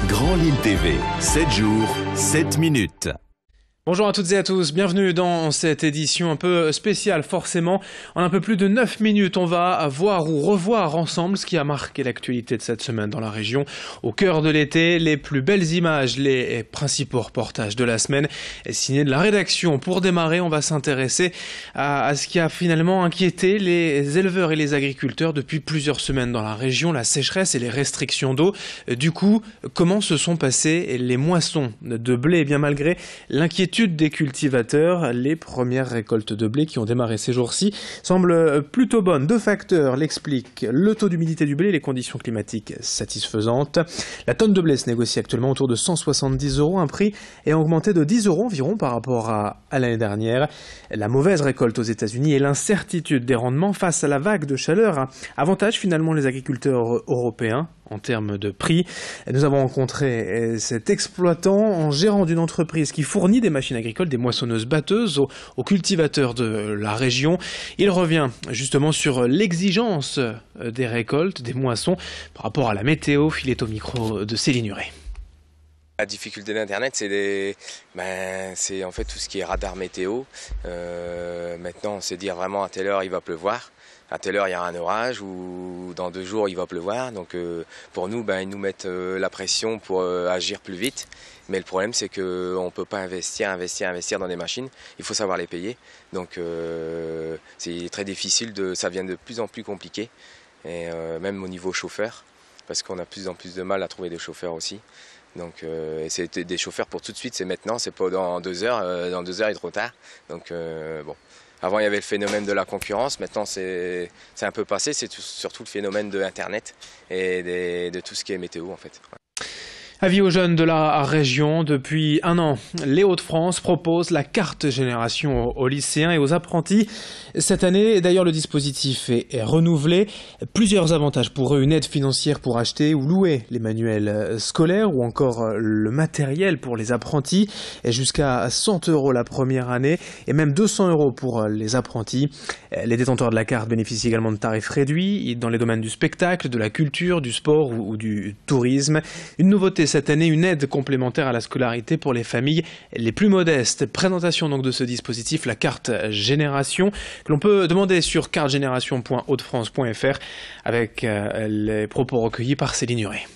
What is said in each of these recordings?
Grand Lille TV, 7 jours, 7 minutes. Bonjour à toutes et à tous, bienvenue dans cette édition un peu spéciale forcément. En un peu plus de 9 minutes, on va voir ou revoir ensemble ce qui a marqué l'actualité de cette semaine dans la région. Au cœur de l'été, les plus belles images, les principaux reportages de la semaine, signés de la rédaction. Pour démarrer, on va s'intéresser à ce qui a finalement inquiété les éleveurs et les agriculteurs depuis plusieurs semaines dans la région, la sécheresse et les restrictions d'eau. Du coup, comment se sont passées les moissons de blé, bien malgré l'inquiétude des cultivateurs, les premières récoltes de blé qui ont démarré ces jours-ci semblent plutôt bonnes. Deux facteurs l'expliquent: le taux d'humidité du blé et les conditions climatiques satisfaisantes. La tonne de blé se négocie actuellement autour de 170 €, un prix ayant augmenté de 10 € environ par rapport à l'année dernière. La mauvaise récolte aux États-Unis et l'incertitude des rendements face à la vague de chaleur avantage finalement les agriculteurs européens en termes de prix. Nous avons rencontré cet exploitant en gérant d'une entreprise qui fournit des machines agricoles, des moissonneuses batteuses aux cultivateurs de la région. Il revient justement sur l'exigence des récoltes, des moissons par rapport à la météo. Il est au micro de Céline Huret. La difficulté d'Internet, c'est en fait tout ce qui est radar météo. Maintenant, on sait dire vraiment à telle heure il va pleuvoir. À telle heure, il y a un orage ou dans 2 jours, il va pleuvoir. Donc pour nous, ils nous mettent la pression pour agir plus vite. Mais le problème, c'est qu'on ne peut pas investir dans des machines. Il faut savoir les payer. Donc c'est très difficile, ça devient de plus en plus compliqué. Et même au niveau chauffeur, parce qu'on a de plus en plus de mal à trouver des chauffeurs aussi. Donc c'est des chauffeurs pour tout de suite, c'est maintenant, c'est pas dans 2 heures. Dans 2 heures, il est trop tard. Donc bon. Avant, il y avait le phénomène de la concurrence. Maintenant, c'est un peu passé. C'est surtout le phénomène de Internet et de tout ce qui est météo, en fait. Avis aux jeunes de la région, depuis 1 an, les Hauts-de-France proposent la carte génération aux lycéens et aux apprentis. Cette année, d'ailleurs, le dispositif est renouvelé. Plusieurs avantages pour eux: une aide financière pour acheter ou louer les manuels scolaires ou encore le matériel pour les apprentis, et jusqu'à 100 € la première année et même 200 € pour les apprentis. Les détenteurs de la carte bénéficient également de tarifs réduits dans les domaines du spectacle, de la culture, du sport ou du tourisme. Une nouveauté cette année, une aide complémentaire à la scolarité pour les familles les plus modestes. Présentation donc de ce dispositif, la carte génération, que l'on peut demander sur cartgénération.hautefrance.fr avec les propos recueillis par Céline Huret.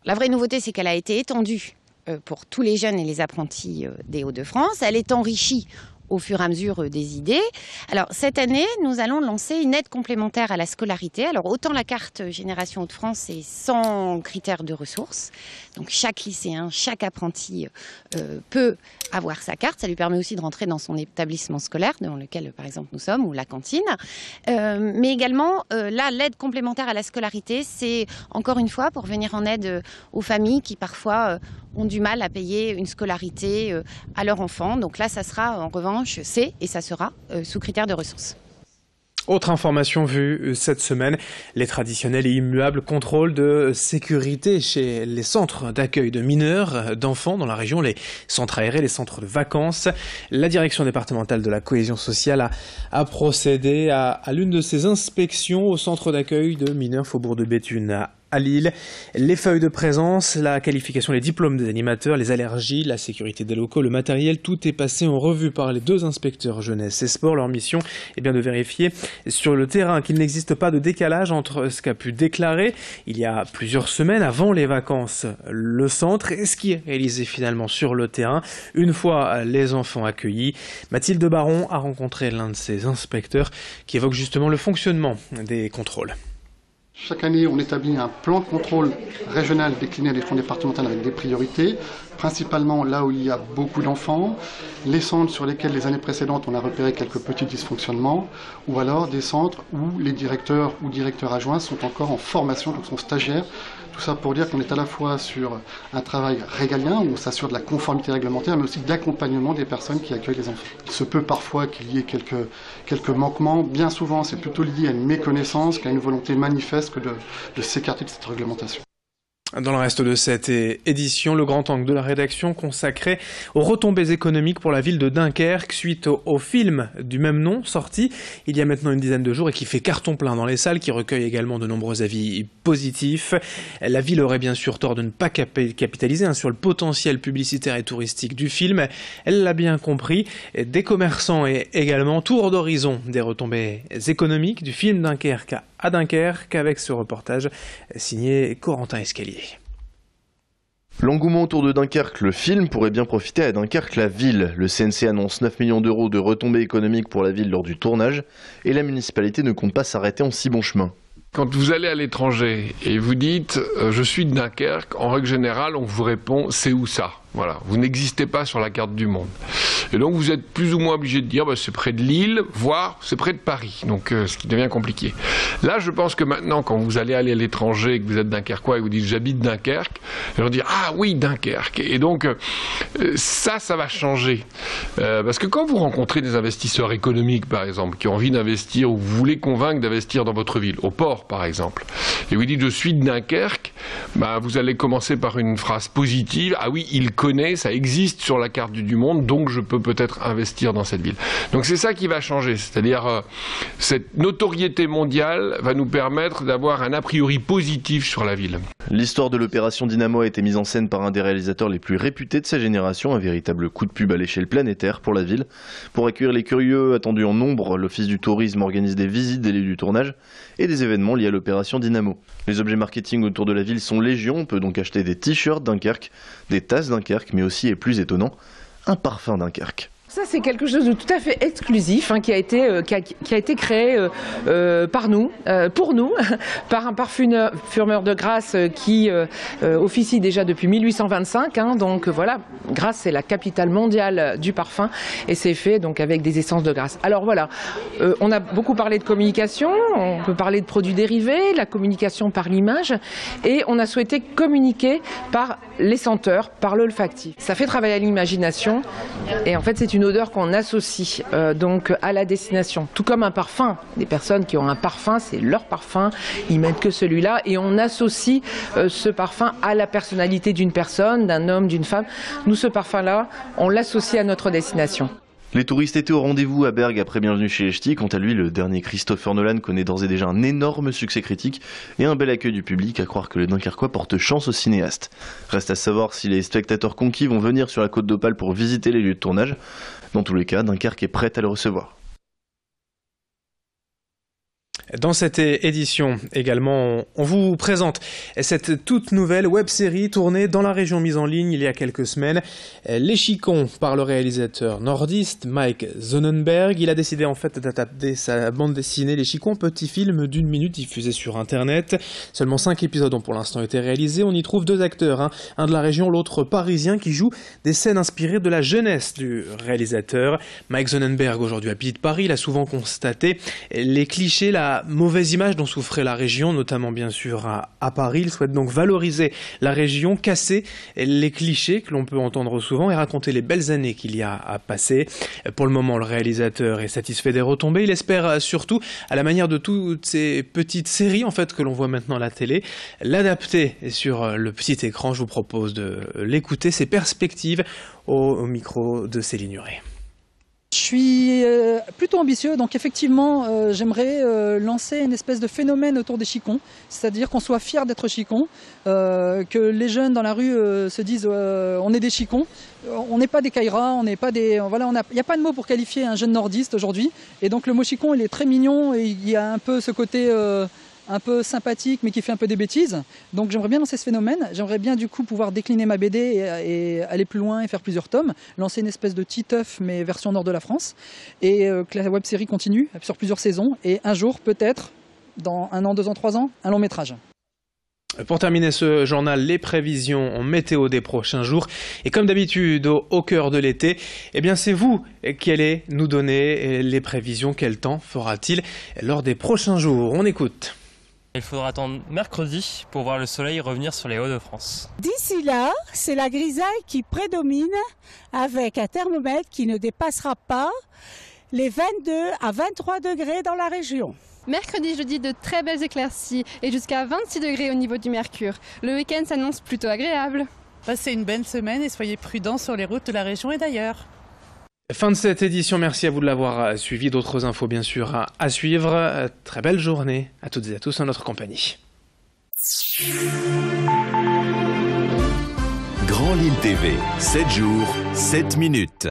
La vraie nouveauté, c'est qu'elle a été étendue pour tous les jeunes et les apprentis des Hauts-de-France. Elle est enrichie au fur et à mesure des idées. Alors, cette année, nous allons lancer une aide complémentaire à la scolarité. Alors, autant la carte Génération Hauts-de-France, c'est sans critères de ressources. Donc, chaque lycéen, chaque apprenti peut avoir sa carte. Ça lui permet aussi de rentrer dans son établissement scolaire, dans lequel, par exemple, nous sommes, ou la cantine. Mais également, là, l'aide complémentaire à la scolarité, c'est, encore une fois, pour venir en aide aux familles qui, parfois, ont du mal à payer une scolarité à leur enfant. Donc là, ça sera, en revanche, et ça sera sous critères de ressources. Autre information vue cette semaine, les traditionnels et immuables contrôles de sécurité chez les centres d'accueil de mineurs, d'enfants dans la région, les centres aérés, les centres de vacances. La direction départementale de la cohésion sociale a procédé à l'une de ces inspections au centre d'accueil de mineurs Faubourg de Béthune à Lille. Les feuilles de présence, la qualification, les diplômes des animateurs, les allergies, la sécurité des locaux, le matériel, tout est passé en revue par les 2 inspecteurs jeunesse et sport. Leur mission est bien de vérifier sur le terrain qu'il n'existe pas de décalage entre ce qu'a pu déclarer il y a plusieurs semaines avant les vacances le centre et ce qui est réalisé finalement sur le terrain une fois les enfants accueillis. Mathilde Baron a rencontré l'un de ces inspecteurs qui évoque justement le fonctionnement des contrôles. Chaque année, on établit un plan de contrôle régional décliné à l'échelon départemental avec des priorités, principalement là où il y a beaucoup d'enfants, les centres sur lesquels les années précédentes on a repéré quelques petits dysfonctionnements, ou alors des centres où les directeurs ou directeurs adjoints sont encore en formation, donc sont stagiaires. Tout ça pour dire qu'on est à la fois sur un travail régalien où on s'assure de la conformité réglementaire, mais aussi d'accompagnement des personnes qui accueillent les enfants. Il se peut parfois qu'il y ait quelques manquements. Bien souvent, c'est plutôt lié à une méconnaissance qu'à une volonté manifeste que de s'écarter de cette réglementation. Dans le reste de cette édition, le grand angle de la rédaction consacré aux retombées économiques pour la ville de Dunkerque suite au film du même nom sorti il y a maintenant une dizaine de jours et qui fait carton plein dans les salles, qui recueille également de nombreux avis positifs. La ville aurait bien sûr tort de ne pas capitaliser sur le potentiel publicitaire et touristique du film. Elle l'a bien compris. Des commerçants et également tour d'horizon des retombées économiques du film Dunkerque à Dunkerque avec ce reportage signé Corentin Escalier. L'engouement autour de Dunkerque, le film, pourrait bien profiter à Dunkerque, la ville. Le CNC annonce 9 millions d'euros de retombées économiques pour la ville lors du tournage et la municipalité ne compte pas s'arrêter en si bon chemin. Quand vous allez à l'étranger et vous dites « je suis de Dunkerque », en règle générale, on vous répond « c'est où ça ?» Voilà, vous n'existez pas sur la carte du monde. Et donc vous êtes plus ou moins obligé de dire c'est près de Lille, voire c'est près de Paris, donc ce qui devient compliqué. Là, je pense que maintenant, quand vous allez à l'étranger et que vous êtes dunkerquois et vous dites j'habite Dunkerque, ils vont dire ah oui Dunkerque. Et donc ça va changer. Parce que quand vous rencontrez des investisseurs économiques, par exemple, qui ont envie d'investir ou vous voulez convaincre d'investir dans votre ville, au port par exemple, et vous dites je suis de Dunkerque, vous allez commencer par une phrase positive, ah oui, il connaît, ça existe sur la carte du monde, donc je peux peut-être investir dans cette ville. Donc c'est ça qui va changer, c'est-à-dire cette notoriété mondiale va nous permettre d'avoir un a priori positif sur la ville. L'histoire de l'opération Dynamo a été mise en scène par un des réalisateurs les plus réputés de sa génération, un véritable coup de pub à l'échelle planétaire pour la ville. Pour accueillir les curieux attendus en nombre, l'Office du tourisme organise des visites des lieux du tournage et des événements liés à l'opération Dynamo. Les objets marketing autour de la ville sont légion, on peut donc acheter des t-shirts Dunkerque, des tasses Dunkerque, mais aussi, et plus étonnant, un parfum Dunkerque. Ça, c'est quelque chose de tout à fait exclusif qui a été créé par nous, pour nous, par un parfumeur de Grasse qui officie déjà depuis 1825. Donc voilà, Grasse, c'est la capitale mondiale du parfum et c'est fait donc avec des essences de Grasse. Alors voilà, on a beaucoup parlé de communication, on peut parler de produits dérivés, la communication par l'image et on a souhaité communiquer par les senteurs, par l'olfactif. Ça fait travailler l'imagination et en fait c'est une odeur qu'on associe donc à la destination, tout comme un parfum. Des personnes qui ont un parfum, c'est leur parfum, ils mettent que celui-là et on associe ce parfum à la personnalité d'une personne, d'un homme, d'une femme. Nous, ce parfum-là, on l'associe à notre destination. Les touristes étaient au rendez-vous à Bergue après Bienvenue chez les Ch'tis. Quant à lui, le dernier Christopher Nolan connaît d'ores et déjà un énorme succès critique et un bel accueil du public, à croire que le Dunkerquois porte chance au cinéaste. Reste à savoir si les spectateurs conquis vont venir sur la Côte d'Opale pour visiter les lieux de tournage. Dans tous les cas, Dunkerque est prête à le recevoir. Dans cette édition également, on vous présente cette toute nouvelle web-série tournée dans la région mise en ligne il y a quelques semaines. Les Chicons par le réalisateur nordiste Mike Sonnenberg. Il a décidé en fait d'adapter sa bande dessinée Les Chicons, petit film d'1 minute diffusé sur internet. Seulement 5 épisodes ont pour l'instant été réalisés. On y trouve 2 acteurs, un de la région, l'autre parisien, qui joue des scènes inspirées de la jeunesse du réalisateur. Mike Sonnenberg aujourd'hui habite Paris. Il a souvent constaté les clichés, la mauvaise image dont souffrait la région, notamment bien sûr à Paris. Il souhaite donc valoriser la région, casser les clichés que l'on peut entendre souvent et raconter les belles années qu'il y a à passer. Pour le moment, le réalisateur est satisfait des retombées. Il espère surtout, à la manière de toutes ces petites séries en fait que l'on voit maintenant à la télé, l'adapter sur le petit écran. Je vous propose de l'écouter, ses perspectives au micro de Céline Huret. Je suis plutôt ambitieux, donc effectivement j'aimerais lancer une espèce de phénomène autour des Chicons, c'est-à-dire qu'on soit fiers d'être Chicons, que les jeunes dans la rue se disent on est des Chicons, on n'est pas des Kairas, on n'est pas des... Voilà, il n'y a pas de mot pour qualifier un jeune nordiste aujourd'hui, et donc le mot Chicon il est très mignon et il y a un peu ce côté... un peu sympathique mais qui fait un peu des bêtises. Donc j'aimerais bien lancer ce phénomène, j'aimerais bien du coup pouvoir décliner ma BD et aller plus loin et faire plusieurs tomes, lancer une espèce de Titeuf mais version nord de la France et que la web-série continue sur plusieurs saisons et un jour peut-être, dans 1 an, 2 ans, 3 ans, un long métrage. Pour terminer ce journal, les prévisions en météo des prochains jours. Et comme d'habitude, au cœur de l'été, eh bien c'est vous qui allez nous donner les prévisions. Quel temps fera-t-il lors des prochains jours? On écoute. Il faudra attendre mercredi pour voir le soleil revenir sur les Hauts-de-France. D'ici là, c'est la grisaille qui prédomine avec un thermomètre qui ne dépassera pas les 22 à 23 degrés dans la région. Mercredi, jeudi, de très belles éclaircies et jusqu'à 26 degrés au niveau du mercure. Le week-end s'annonce plutôt agréable. Passez une belle semaine et soyez prudents sur les routes de la région et d'ailleurs. Fin de cette édition, merci à vous de l'avoir suivi. D'autres infos bien sûr à suivre. Très belle journée à toutes et à tous en notre compagnie. Grand Lille TV, 7 jours, 7 minutes.